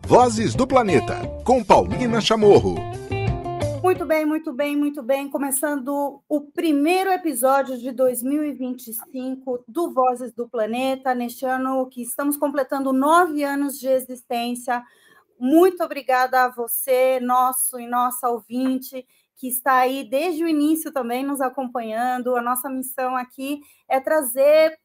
Vozes do Planeta, com Paulina Chamorro. Muito bem, muito bem, muito bem. Começando o primeiro episódio de 2025 do Vozes do Planeta, neste ano que estamos completando 9 anos de existência. Muito obrigada a você, nosso e nossa ouvinte, que está aí desde o início também nos acompanhando. A nossa missão aqui é trazer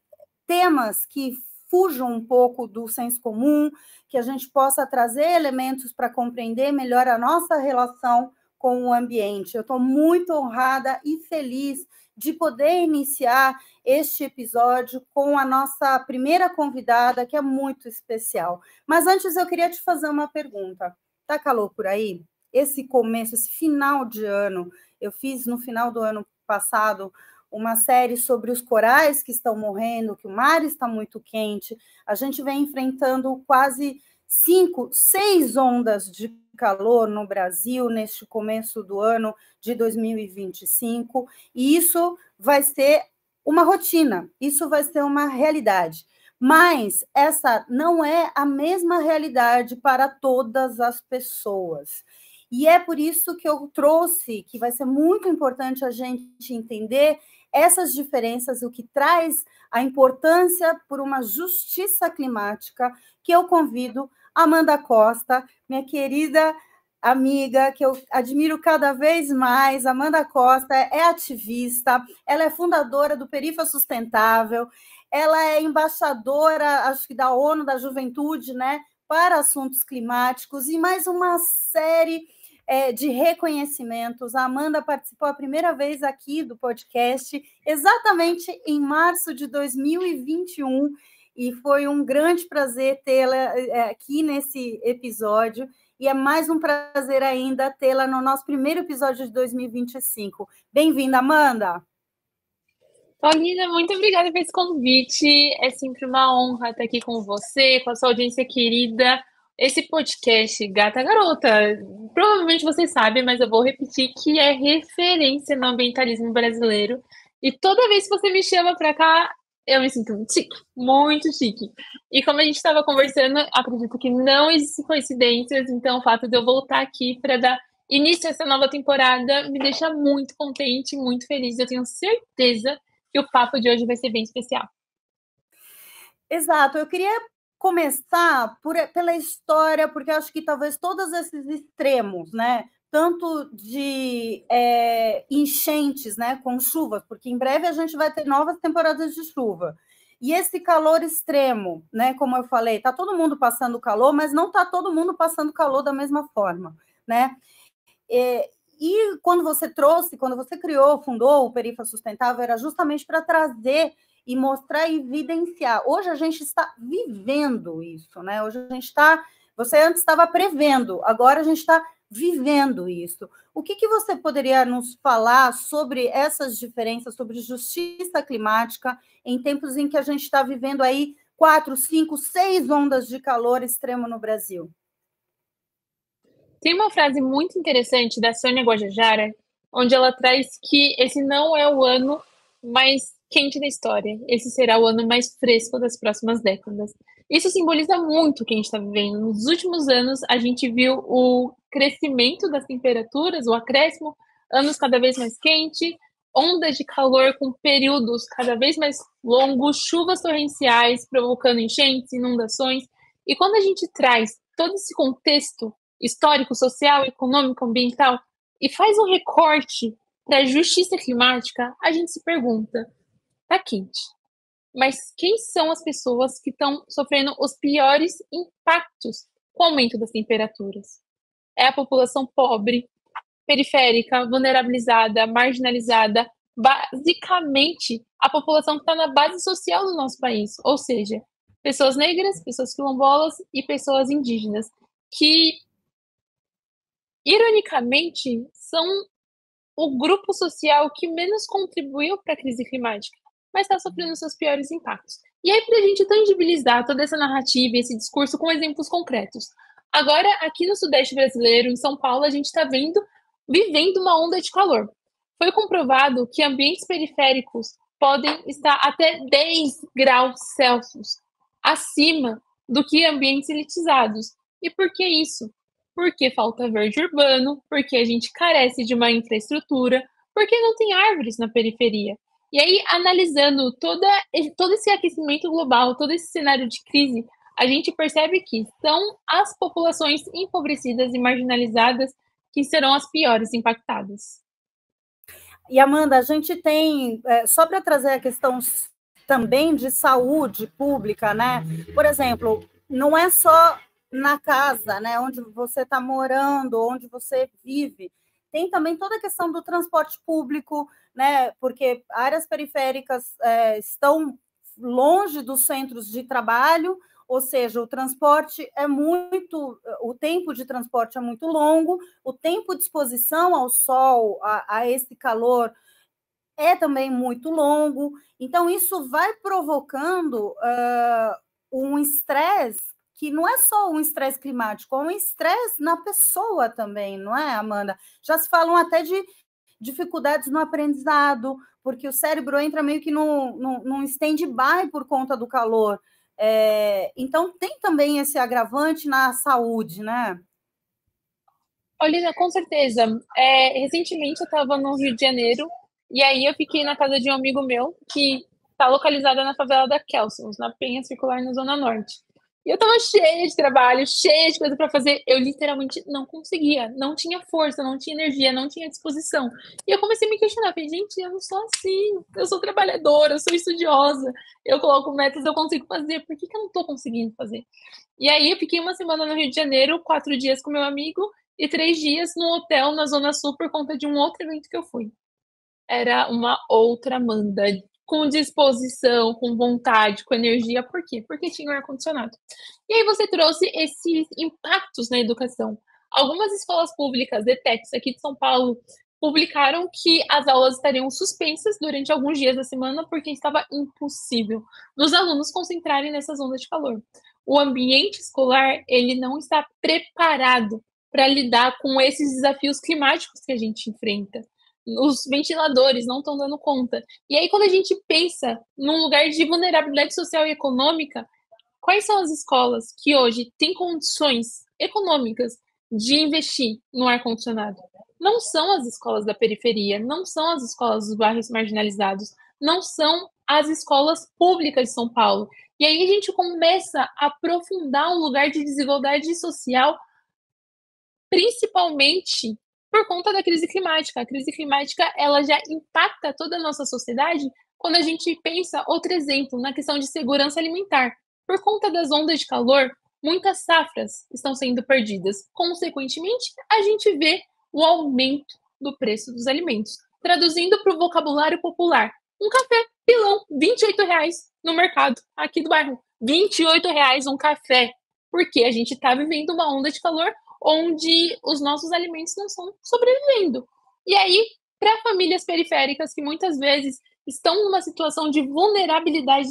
temas que fujam um pouco do senso comum, que a gente possa trazer elementos para compreender melhor a nossa relação com o ambiente. Eu estou muito honrada e feliz de poder iniciar este episódio com a nossa primeira convidada, que é muito especial. Mas antes eu queria te fazer uma pergunta. Tá calor por aí? Esse começo, esse final de ano, eu fiz no final do ano passado uma série sobre os corais que estão morrendo, que o mar está muito quente. A gente vem enfrentando quase 5, 6 ondas de calor no Brasil neste começo do ano de 2025, e isso vai ser uma rotina, isso vai ser uma realidade. Mas essa não é a mesma realidade para todas as pessoas. E é por isso que eu trouxe, que vai ser muito importante a gente entender essas diferenças, o que traz a importância por uma justiça climática, que eu convido Amanda Costa, minha querida amiga, que eu admiro cada vez mais. Amanda Costa é ativista, ela é fundadora do Perifa Sustentável, ela é embaixadora, acho que da ONU, da Juventude, né, para assuntos climáticos, e mais uma série de reconhecimentos. A Amanda participou a primeira vez aqui do podcast, exatamente em março de 2021, e foi um grande prazer tê-la aqui nesse episódio, e é mais um prazer ainda tê-la no nosso primeiro episódio de 2025. Bem-vinda, Amanda! Paulina, muito obrigada por esse convite. É sempre uma honra estar aqui com você, com a sua audiência querida. Esse podcast Gata Garota, provavelmente vocês sabem, mas eu vou repetir que é referência no ambientalismo brasileiro. E toda vez que você me chama para cá, eu me sinto muito chique, muito chique. E como a gente estava conversando, acredito que não existem coincidências, então o fato de eu voltar aqui para dar início a essa nova temporada me deixa muito contente, muito feliz. Eu tenho certeza que o papo de hoje vai ser bem especial. Exato, eu queria começar pela história, porque acho que talvez todos esses extremos, né, tanto de enchentes, né, com chuvas, porque em breve a gente vai ter novas temporadas de chuva, e esse calor extremo, né, como eu falei, está todo mundo passando calor, mas não está todo mundo passando calor da mesma forma, né? E quando você criou, fundou o Perifa Sustentável, era justamente para trazer e mostrar e evidenciar. Hoje a gente está vivendo isso, né? Hoje a gente está... Você antes estava prevendo, agora a gente está vivendo isso. O que você poderia nos falar sobre essas diferenças, sobre justiça climática, em tempos em que a gente está vivendo aí 4, 5, 6 ondas de calor extremo no Brasil? Tem uma frase muito interessante da Sônia Guajajara, onde ela traz que esse não é o ano mais quente da história, esse será o ano mais fresco das próximas décadas. Isso simboliza muito o que a gente está vivendo. Nos últimos anos, a gente viu o crescimento das temperaturas, o acréscimo, anos cada vez mais quentes, ondas de calor com períodos cada vez mais longos, chuvas torrenciais provocando enchentes, inundações. E quando a gente traz todo esse contexto histórico, social, econômico, ambiental, e faz um recorte da justiça climática, a gente se pergunta, tá quente, mas quem são as pessoas que estão sofrendo os piores impactos com o aumento das temperaturas? É a população pobre, periférica, vulnerabilizada, marginalizada, basicamente a população que está na base social do nosso país, ou seja, pessoas negras, pessoas quilombolas e pessoas indígenas, que ironicamente, são o grupo social que menos contribuiu para a crise climática, mas está sofrendo seus piores impactos. E aí, para a gente tangibilizar toda essa narrativa e esse discurso com exemplos concretos. Agora, aqui no Sudeste brasileiro, em São Paulo, a gente está vivendo uma onda de calor. Foi comprovado que ambientes periféricos podem estar até 10 graus Celsius. acima do que ambientes elitizados. E por que isso? Porque falta verde urbano, porque a gente carece de uma infraestrutura, porque não tem árvores na periferia. E aí, analisando todo esse aquecimento global, todo esse cenário de crise, a gente percebe que são as populações empobrecidas e marginalizadas que serão as piores impactadas. E, Amanda, a gente tem, só para trazer a questão também de saúde pública, né? Por exemplo, não é só na casa, né, onde você está morando, onde você vive, tem também toda a questão do transporte público, né? Porque áreas periféricas estão longe dos centros de trabalho, ou seja, o transporte o tempo de transporte é muito longo, o tempo de exposição ao sol, a esse calor, é também muito longo. Então, isso vai provocando um estresse que não é só um estresse climático, é um estresse na pessoa também, não é, Amanda? Já se falam até de dificuldades no aprendizado, porque o cérebro entra meio que num stand-by por conta do calor. Então, tem também esse agravante na saúde, né? Olha, com certeza. Recentemente eu estava no Rio de Janeiro, e aí eu fiquei na casa de um amigo meu, que está localizada na favela da Kelsons, na Penha Circular, na Zona Norte. E eu estava cheia de trabalho, cheia de coisa para fazer. Eu literalmente não conseguia, não tinha força, não tinha energia, não tinha disposição. E eu comecei a me questionar, falei, gente, eu não sou assim, eu sou trabalhadora, eu sou estudiosa, eu coloco metas, eu consigo fazer, por que eu não estou conseguindo fazer? E aí eu fiquei uma semana no Rio de Janeiro, 4 dias com meu amigo, e 3 dias no hotel na Zona Sul por conta de um outro evento que eu fui. Era uma outra Amanda, com disposição, com vontade, com energia. Por quê? Porque tinha um ar-condicionado. E aí você trouxe esses impactos na educação. Algumas escolas públicas, ETECs, aqui de São Paulo, publicaram que as aulas estariam suspensas durante alguns dias da semana porque estava impossível dos alunos concentrarem nessas ondas de calor. O ambiente escolar, ele não está preparado para lidar com esses desafios climáticos que a gente enfrenta. Os ventiladores não estão dando conta. E aí, quando a gente pensa num lugar de vulnerabilidade social e econômica, quais são as escolas que hoje têm condições econômicas de investir no ar-condicionado? Não são as escolas da periferia, não são as escolas dos bairros marginalizados, não são as escolas públicas de São Paulo. E aí a gente começa a aprofundar um lugar de desigualdade social, principalmente por conta da crise climática. A crise climática, ela já impacta toda a nossa sociedade quando a gente pensa, outro exemplo, na questão de segurança alimentar. Por conta das ondas de calor, muitas safras estão sendo perdidas. Consequentemente, a gente vê o aumento do preço dos alimentos. Traduzindo para o vocabulário popular, um café pilão, R$ 28 no mercado aqui do bairro. R$ 28 um café. Porque a gente está vivendo uma onda de calor onde os nossos alimentos não estão sobrevivendo. E aí, para famílias periféricas que muitas vezes estão numa situação de vulnerabilidade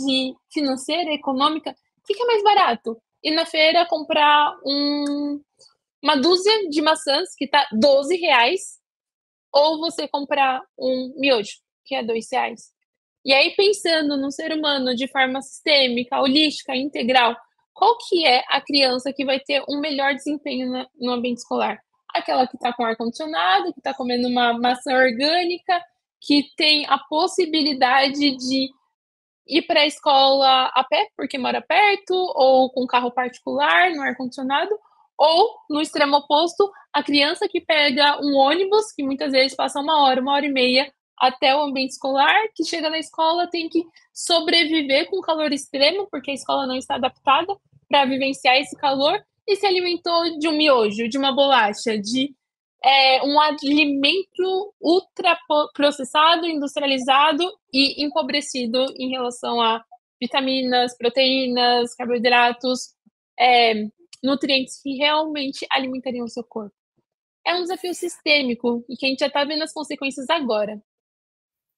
financeira, econômica, fica mais barato ir na feira comprar uma dúzia de maçãs, que está R$ 12, ou você comprar um miojo, que é R$ 2. E aí, pensando no ser humano de forma sistêmica, holística, integral, qual que é a criança que vai ter um melhor desempenho no ambiente escolar? Aquela que está com ar-condicionado, que está comendo uma maçã orgânica, que tem a possibilidade de ir para a escola a pé, porque mora perto, ou com carro particular, no ar-condicionado, ou, no extremo oposto, a criança que pega um ônibus, que muitas vezes passa 1 hora e meia, até o ambiente escolar, que chega na escola, tem que sobreviver com calor extremo, porque a escola não está adaptada para vivenciar esse calor, e se alimentou de um miojo, de uma bolacha, de um alimento ultraprocessado, industrializado e empobrecido em relação a vitaminas, proteínas, carboidratos, nutrientes que realmente alimentariam o seu corpo. É um desafio sistêmico e que a gente já está vendo as consequências agora.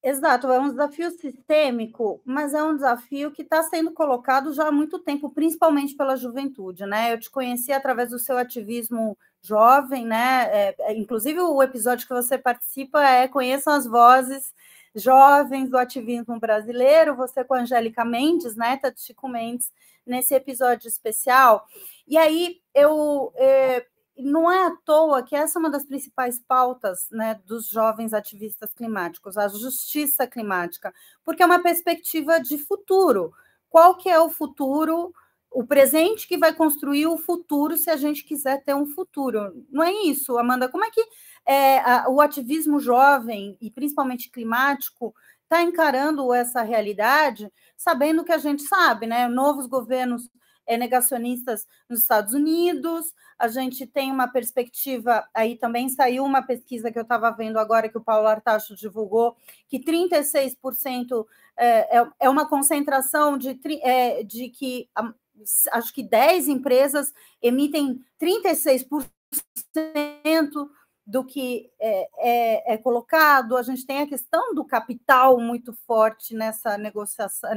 Exato, é um desafio sistêmico, mas é um desafio que está sendo colocado já há muito tempo, principalmente pela juventude, né? Eu te conheci através do seu ativismo jovem, né? Inclusive o episódio que você participa Conheçam as Vozes, jovens do ativismo brasileiro, você com a Angélica Mendes, neta de Chico Mendes, nesse episódio especial. E aí, não é à toa que essa é uma das principais pautas, né, dos jovens ativistas climáticos, a justiça climática, porque é uma perspectiva de futuro. Qual que é o futuro, o presente que vai construir o futuro se a gente quiser ter um futuro? Não é isso, Amanda? Como é que o ativismo jovem, e principalmente climático, está encarando essa realidade, sabendo que a gente sabe, né? Novos governos negacionistas nos Estados Unidos, a gente tem uma perspectiva, aí também saiu uma pesquisa que eu estava vendo agora, que o Paulo Artacho divulgou, que 36% é uma concentração de que acho que 10 empresas emitem 36% do que é colocado. A gente tem a questão do capital muito forte nessa negociação,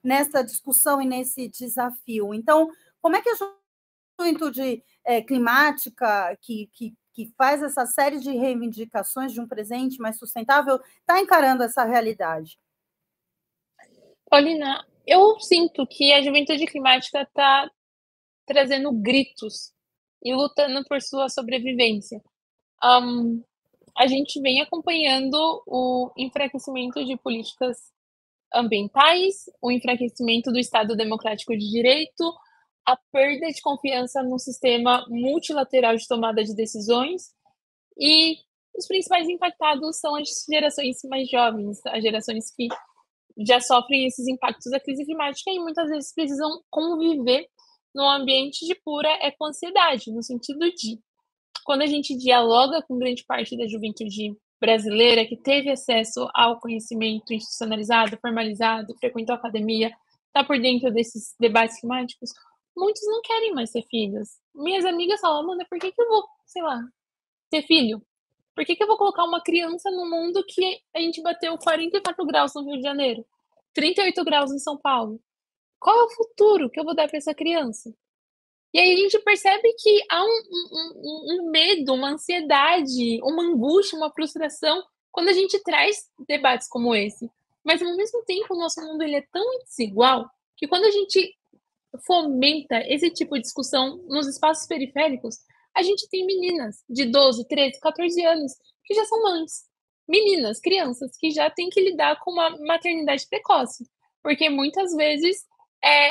nessa discussão e nesse desafio. Então, como é que a juventude climática, que faz essa série de reivindicações de um presente mais sustentável, está encarando essa realidade? Paulina, eu sinto que a juventude climática está trazendo gritos e lutando por sua sobrevivência. A gente vem acompanhando o enfraquecimento de políticas ambientais, o enfraquecimento do Estado Democrático de Direito, a perda de confiança no sistema multilateral de tomada de decisões, e os principais impactados são as gerações mais jovens, as gerações que já sofrem esses impactos da crise climática e muitas vezes precisam conviver num ambiente de pura eco-ansiedade, no sentido de, quando a gente dialoga com grande parte da juventude brasileira que teve acesso ao conhecimento institucionalizado, formalizado, frequentou a academia, está por dentro desses debates climáticos, muitos não querem mais ter filhos. Minhas amigas falam, Amanda, por que eu vou, sei lá, ter filho? Por que eu vou colocar uma criança no mundo que a gente bateu 44 graus no Rio de Janeiro, 38 graus em São Paulo? Qual é o futuro que eu vou dar para essa criança? E aí a gente percebe que há um medo, uma ansiedade, uma angústia, uma frustração quando a gente traz debates como esse. Mas, ao mesmo tempo, o nosso mundo ele é tão desigual que quando a gente fomenta esse tipo de discussão nos espaços periféricos, a gente tem meninas de 12, 13, 14 anos que já são mães. Meninas, crianças, que já têm que lidar com uma maternidade precoce. Porque muitas vezes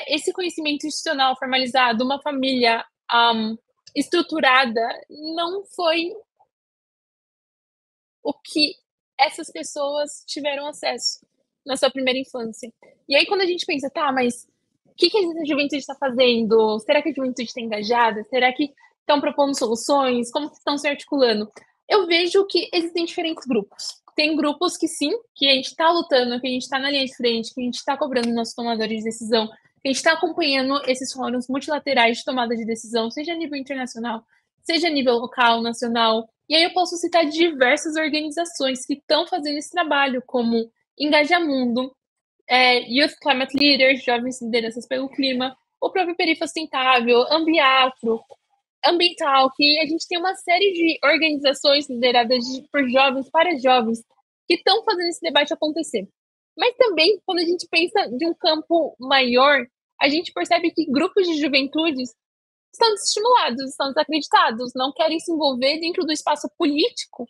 esse conhecimento institucional formalizado, uma família estruturada, não foi o que essas pessoas tiveram acesso na sua primeira infância. E aí, quando a gente pensa, tá, mas o que a juventude está fazendo? Será que a juventude está engajada? Será que estão propondo soluções? Como estão se articulando? Eu vejo que existem diferentes grupos. Tem grupos que sim, que a gente está lutando, que a gente está na linha de frente, que a gente está cobrando nossos tomadores de decisão, que a gente está acompanhando esses fóruns multilaterais de tomada de decisão, seja a nível internacional, seja a nível local, nacional. E aí eu posso citar diversas organizações que estão fazendo esse trabalho, como Engajamundo, Youth Climate Leaders, Jovens Lideranças pelo Clima, o próprio Perifa Sustentável, Ambiafro, Ambiental, que a gente tem uma série de organizações lideradas por jovens, para jovens, que estão fazendo esse debate acontecer. Mas também, quando a gente pensa de um campo maior, a gente percebe que grupos de juventudes estão desestimulados, estão desacreditados, não querem se envolver dentro do espaço político,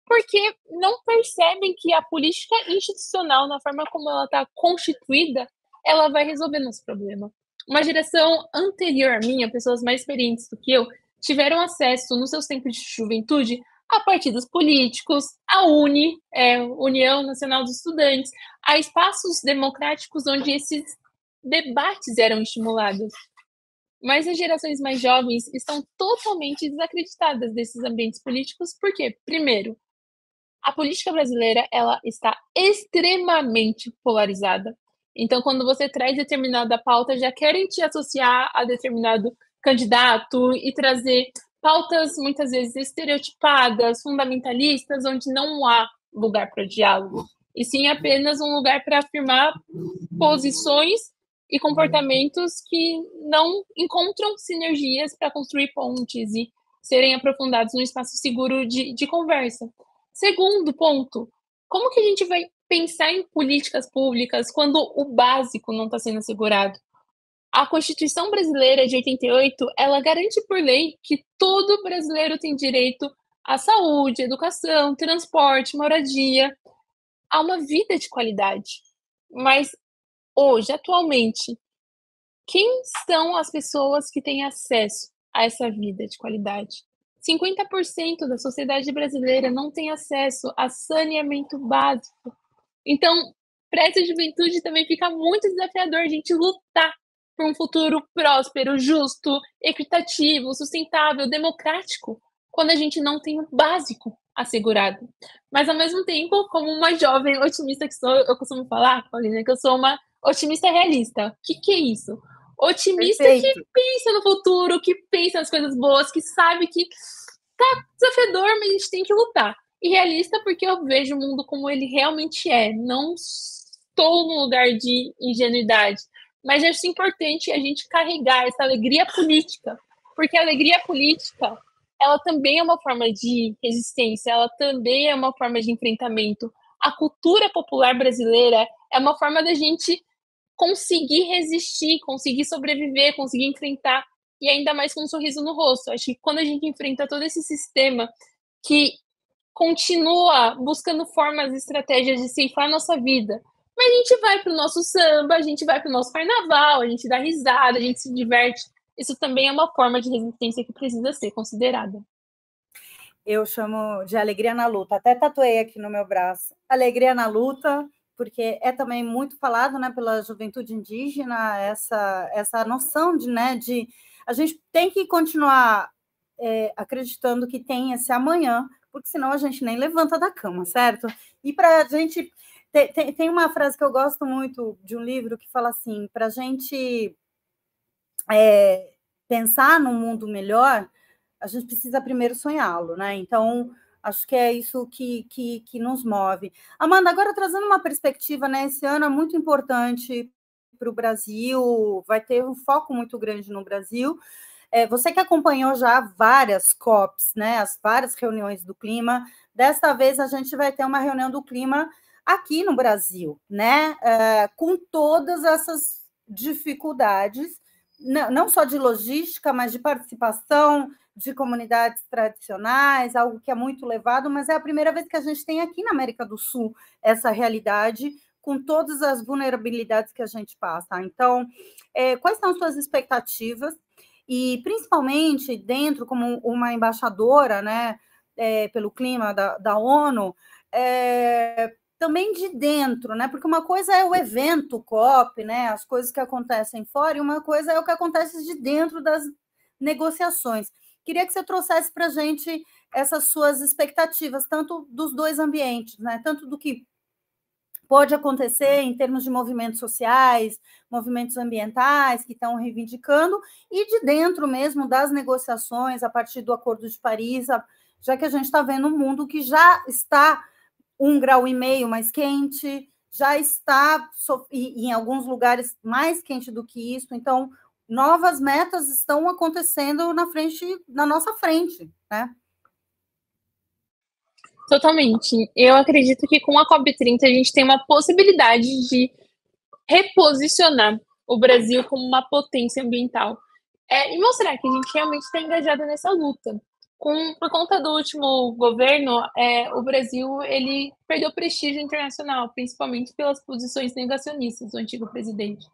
porque não percebem que a política institucional, na forma como ela está constituída, ela vai resolver nosso problema. Uma geração anterior à minha, pessoas mais experientes do que eu, tiveram acesso, nos seus tempos de juventude, a partidos políticos, a União Nacional dos Estudantes, a espaços democráticos onde esses debates eram estimulados. Mas as gerações mais jovens estão totalmente desacreditadas desses ambientes políticos, porque, primeiro, a política brasileira ela está extremamente polarizada. Então, quando você traz determinada pauta, já querem te associar a determinado candidato e trazer pautas, muitas vezes, estereotipadas, fundamentalistas, onde não há lugar para diálogo, e sim apenas um lugar para afirmar posições e comportamentos que não encontram sinergias para construir pontes e serem aprofundados num espaço seguro de conversa. Segundo ponto, como que a gente vai pensar em políticas públicas quando o básico não está sendo assegurado? A Constituição brasileira de 88, ela garante por lei que todo brasileiro tem direito à saúde, educação, transporte, moradia, a uma vida de qualidade. Mas hoje, atualmente, quem são as pessoas que têm acesso a essa vida de qualidade? 50% da sociedade brasileira não tem acesso a saneamento básico. Então, para essa juventude também fica muito desafiador a gente lutar por um futuro próspero, justo, equitativo, sustentável, democrático, quando a gente não tem o básico assegurado. Mas, ao mesmo tempo, como uma jovem otimista que sou, eu costumo falar, Paulina, que eu sou uma otimista realista. O que é isso? Otimista Perfeito. que pensa no futuro, que pensa nas coisas boas, que sabe que tá desafiador, mas a gente tem que lutar. E realista porque eu vejo o mundo como ele realmente é. Não estou num lugar de ingenuidade. Mas acho importante a gente carregar essa alegria política. Porque a alegria política, ela também é uma forma de resistência, ela também é uma forma de enfrentamento. A cultura popular brasileira é uma forma da gente conseguir resistir, conseguir sobreviver, conseguir enfrentar, e ainda mais com um sorriso no rosto. Acho que quando a gente enfrenta todo esse sistema que continua buscando formas e estratégias de ceifar a nossa vida, mas a gente vai para o nosso samba, a gente vai para o nosso carnaval, a gente dá risada, a gente se diverte. Isso também é uma forma de resistência que precisa ser considerada. Eu chamo de alegria na luta. Até tatuei aqui no meu braço. Alegria na luta, porque é também muito falado, né, pela juventude indígena, essa noção de, né, de a gente tem que continuar acreditando que tem esse amanhã, porque senão a gente nem levanta da cama, certo? E para a gente... Tem uma frase que eu gosto muito de um livro que fala assim, para a gente pensar num mundo melhor, a gente precisa primeiro sonhá-lo, né? Então, acho que é isso que nos move. Amanda, agora trazendo uma perspectiva, né? Esse ano é muito importante para o Brasil, vai ter um foco muito grande no Brasil. Você que acompanhou já várias COPs, né? As várias reuniões do clima, desta vez a gente vai ter uma reunião do clima aqui no Brasil, né? Com todas essas dificuldades, não só de logística, mas de participação de comunidades tradicionais, algo que é muito levado, mas é a primeira vez que a gente tem aqui na América do Sul essa realidade, com todas as vulnerabilidades que a gente passa. Então, quais são as suas expectativas? E, principalmente, dentro, como uma embaixadora, né, pelo clima da ONU, também de dentro, né? Porque uma coisa é o evento COP, né? As coisas que acontecem fora, e uma coisa é o que acontece de dentro das negociações. Queria que você trouxesse para a gente essas suas expectativas, tanto dos dois ambientes, né? Tanto do que pode acontecer em termos de movimentos sociais, movimentos ambientais que estão reivindicando, e de dentro mesmo das negociações, a partir do Acordo de Paris, já que a gente está vendo um mundo que já está 1,5 grau mais quente, já está, e em alguns lugares, mais quente do que isso. Então, novas metas estão acontecendo na nossa frente, né? Totalmente. Eu acredito que com a COP30 a gente tem uma possibilidade de reposicionar o Brasil como uma potência ambiental. E mostrar que a gente realmente está engajado nessa luta. Por conta do último governo, o Brasil ele perdeu prestígio internacional, principalmente pelas posições negacionistas do antigo presidente.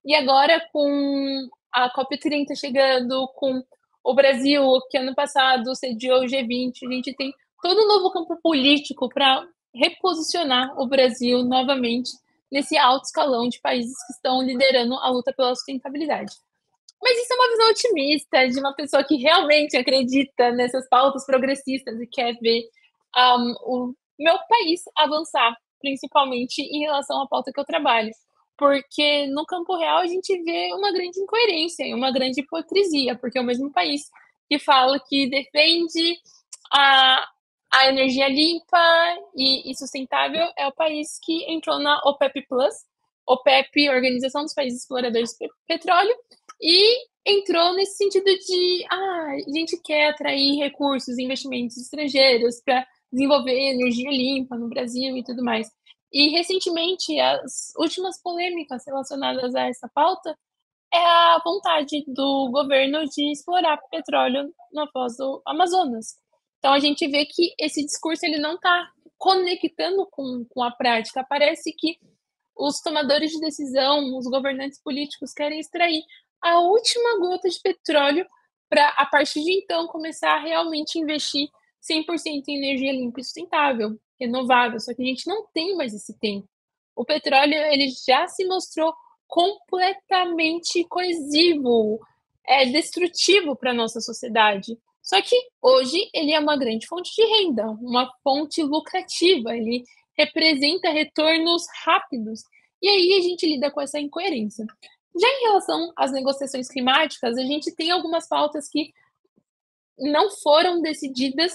E agora, com a COP30 chegando, com o Brasil, que ano passado sediou o G20, a gente tem todo um novo campo político para reposicionar o Brasil novamente nesse alto escalão de países que estão liderando a luta pela sustentabilidade. Mas isso é uma visão otimista de uma pessoa que realmente acredita nessas pautas progressistas e quer ver o meu país avançar, principalmente em relação à pauta que eu trabalho. Porque no campo real a gente vê uma grande incoerência e uma grande hipocrisia, porque é o mesmo país que fala que defende a energia limpa e sustentável é o país que entrou na OPEP+, OPEP, Organização dos Países Exploradores de Petróleo, e entrou nesse sentido de a gente quer atrair recursos, investimentos estrangeiros para desenvolver energia limpa no Brasil e tudo mais. E, recentemente, as últimas polêmicas relacionadas a essa pauta é a vontade do governo de explorar petróleo na foz do Amazonas. Então, a gente vê que esse discurso ele não está conectando com a prática. Parece que os tomadores de decisão, os governantes políticos querem extrair a última gota de petróleo para, a partir de então, começar a realmente investir 100% em energia limpa e sustentável, renovável. Só que a gente não tem mais esse tempo. O petróleo ele já se mostrou completamente coesivo, destrutivo para a nossa sociedade. Só que hoje ele é uma grande fonte de renda, uma fonte lucrativa, ele representa retornos rápidos. E aí a gente lida com essa incoerência. Já em relação às negociações climáticas, a gente tem algumas pautas que não foram decididas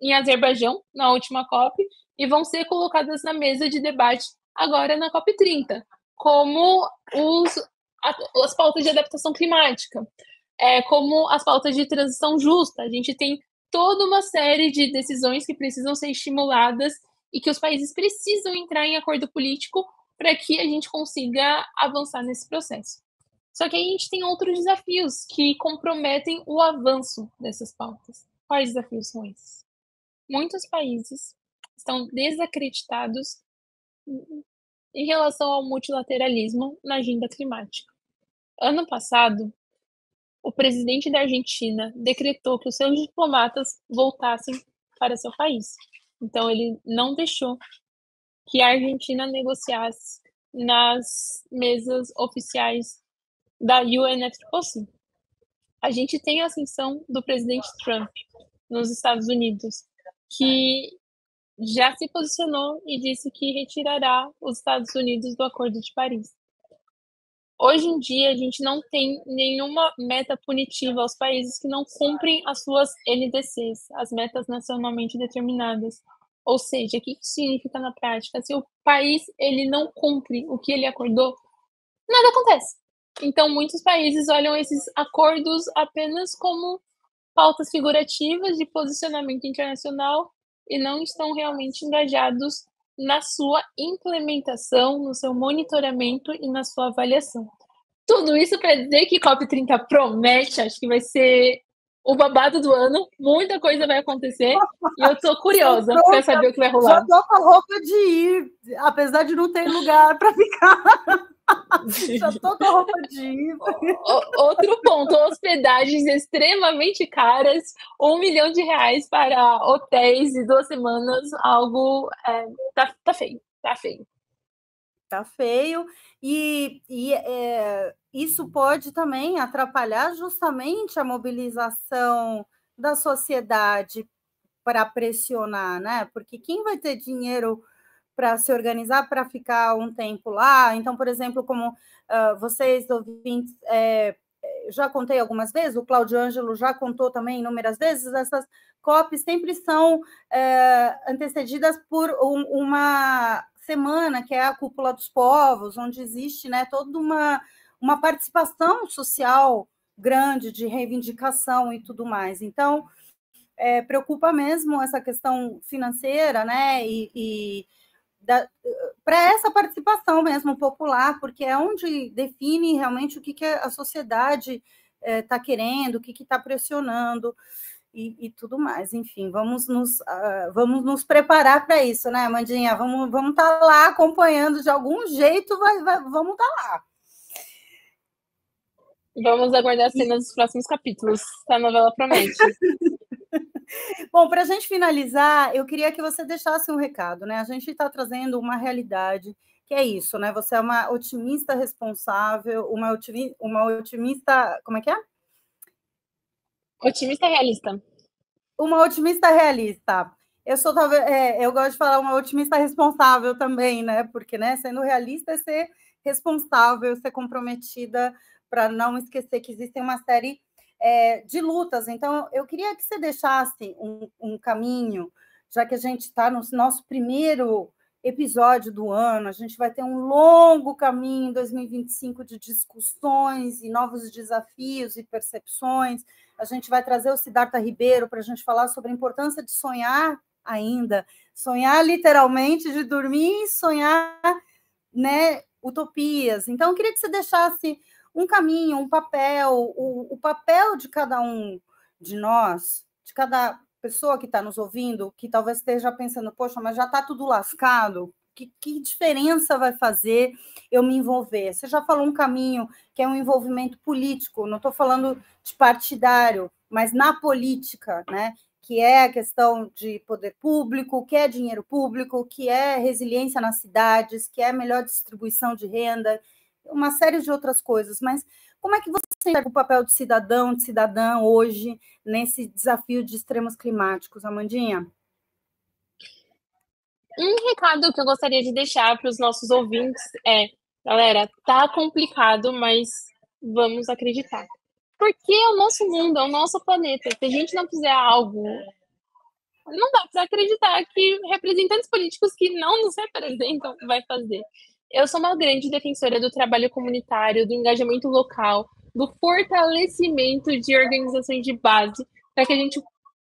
em Azerbaijão, na última COP, e vão ser colocadas na mesa de debate agora na COP 30, como as pautas de adaptação climática, como as pautas de transição justa. A gente tem toda uma série de decisões que precisam ser estimuladas e que os países precisam entrar em acordo político para que a gente consiga avançar nesse processo. Só que aí a gente tem outros desafios que comprometem o avanço dessas pautas. Quais desafios são esses? Muitos países estão desacreditados em relação ao multilateralismo na agenda climática. Ano passado, o presidente da Argentina decretou que os seus diplomatas voltassem para seu país. Então, ele não deixou que a Argentina negociasse nas mesas oficiais da UNFCCC. A gente tem a ascensão do presidente Trump nos Estados Unidos, que já se posicionou e disse que retirará os Estados Unidos do Acordo de Paris. Hoje em dia, a gente não tem nenhuma meta punitiva aos países que não cumprem as suas NDCs, as metas nacionalmente determinadas. Ou seja, o que isso significa na prática? Se o país ele não cumpre o que ele acordou, nada acontece. Então, muitos países olham esses acordos apenas como pautas figurativas de posicionamento internacional e não estão realmente engajados na sua implementação, no seu monitoramento e na sua avaliação. Tudo isso para dizer que COP30 promete, acho que vai ser o babado do ano, muita coisa vai acontecer e eu tô curiosa para saber o que vai rolar. Já tô com a roupa de ir, apesar de não ter lugar para ficar. Já tô com a roupa de ir. Outro ponto, hospedagens extremamente caras, R$1 milhão para hotéis de 2 semanas, algo tá feio, tá feio. Tá feio, e isso pode também atrapalhar justamente a mobilização da sociedade para pressionar, né? Porque quem vai ter dinheiro para se organizar para ficar um tempo lá? Então, por exemplo, como vocês ouvintes, já contei algumas vezes, o Cláudio Ângelo já contou também inúmeras vezes, essas COPs sempre são antecedidas por uma semana, que é a Cúpula dos Povos, onde existe, né, toda uma participação social grande de reivindicação e tudo mais. Então, preocupa mesmo essa questão financeira, né, para essa participação mesmo popular, porque é onde define realmente o que a sociedade está querendo, o que está pressionando e tudo mais. Enfim, vamos nos preparar para isso, né, Amandinha? Vamos estar lá acompanhando de algum jeito, vamos estar lá. Vamos aguardar as cenas dos próximos capítulos. A novela promete. Bom, para a gente finalizar, eu queria que você deixasse um recado, né? A gente está trazendo uma realidade que é isso, né? Você é uma otimista responsável, uma otimista, como é que é? Otimista realista. Uma otimista realista. Eu gosto de falar uma otimista responsável também, né? Porque, né, sendo realista é ser responsável, ser comprometida, para não esquecer que existem uma série de lutas. Então, eu queria que você deixasse um caminho, já que a gente está no nosso primeiro episódio do ano, a gente vai ter um longo caminho em 2025 de discussões e novos desafios e percepções. A gente vai trazer o Siddhartha Ribeiro para a gente falar sobre a importância de sonhar ainda. Sonhar literalmente de dormir e sonhar, né, utopias. Então, eu queria que você deixasse um caminho, um papel, o papel de cada um de nós, de cada pessoa que está nos ouvindo, que talvez esteja pensando, poxa, mas já está tudo lascado, que diferença vai fazer eu me envolver? Você já falou um caminho que é um envolvimento político, não estou falando de partidário, mas na política, né? Que é a questão de poder público, que é dinheiro público, que é resiliência nas cidades, que é melhor distribuição de renda, uma série de outras coisas. Mas como é que você enxerga o papel de cidadão, de cidadã hoje nesse desafio de extremos climáticos, Amandinha? Um recado que eu gostaria de deixar para os nossos ouvintes é, galera, tá complicado, mas vamos acreditar. Porque é o nosso mundo, é o nosso planeta. Se a gente não fizer algo, não dá para acreditar que representantes políticos que não nos representam vai fazer. Eu sou uma grande defensora do trabalho comunitário, do engajamento local, do fortalecimento de organizações de base, para que a gente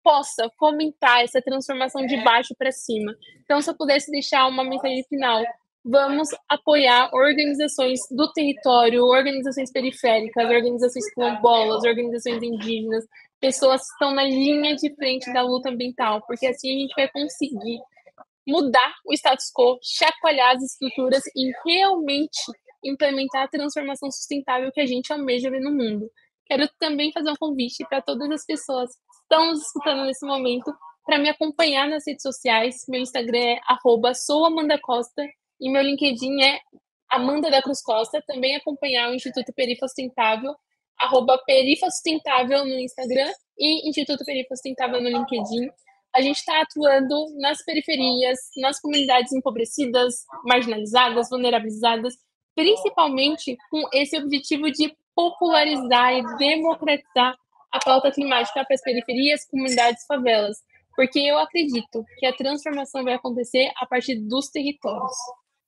possa fomentar essa transformação de baixo para cima. Então, se eu pudesse deixar uma mensagem final, vamos apoiar organizações do território, organizações periféricas, organizações quilombolas, organizações indígenas, pessoas que estão na linha de frente da luta ambiental, porque assim a gente vai conseguir mudar o status quo, chacoalhar as estruturas e realmente implementar a transformação sustentável que a gente almeja ver no mundo. Quero também fazer um convite para todas as pessoas que estão nos escutando nesse momento para me acompanhar nas redes sociais. Meu Instagram é @souamandacosta e meu LinkedIn é Amanda da Cruz Costa. Também acompanhar o Instituto Perifa Sustentável, @Perifa Sustentável no Instagram e Instituto Perifa Sustentável no LinkedIn. A gente está atuando nas periferias, nas comunidades empobrecidas, marginalizadas, vulnerabilizadas, principalmente com esse objetivo de popularizar e democratizar a pauta climática para as periferias, comunidades, favelas, porque eu acredito que a transformação vai acontecer a partir dos territórios.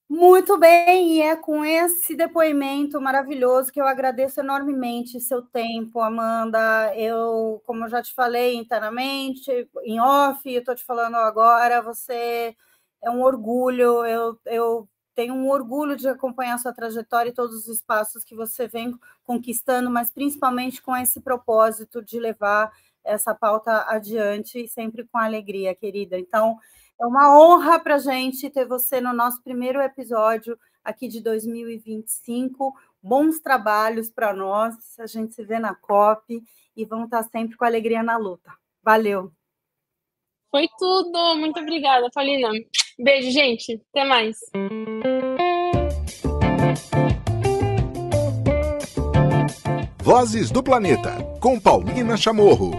Muito bem, e é com esse depoimento maravilhoso que eu agradeço enormemente seu tempo, Amanda. Eu, como eu já te falei internamente, em off, eu estou te falando agora, você é um orgulho, eu tenho um orgulho de acompanhar sua trajetória e todos os espaços que você vem conquistando, mas principalmente com esse propósito de levar essa pauta adiante, sempre com alegria, querida. Então, é uma honra para a gente ter você no nosso primeiro episódio aqui de 2025. Bons trabalhos para nós. A gente se vê na COP e vamos estar sempre com alegria na luta. Valeu. Foi tudo. Muito obrigada, Paulina. Beijo, gente. Até mais. Vozes do Planeta, com Paulina Chamorro.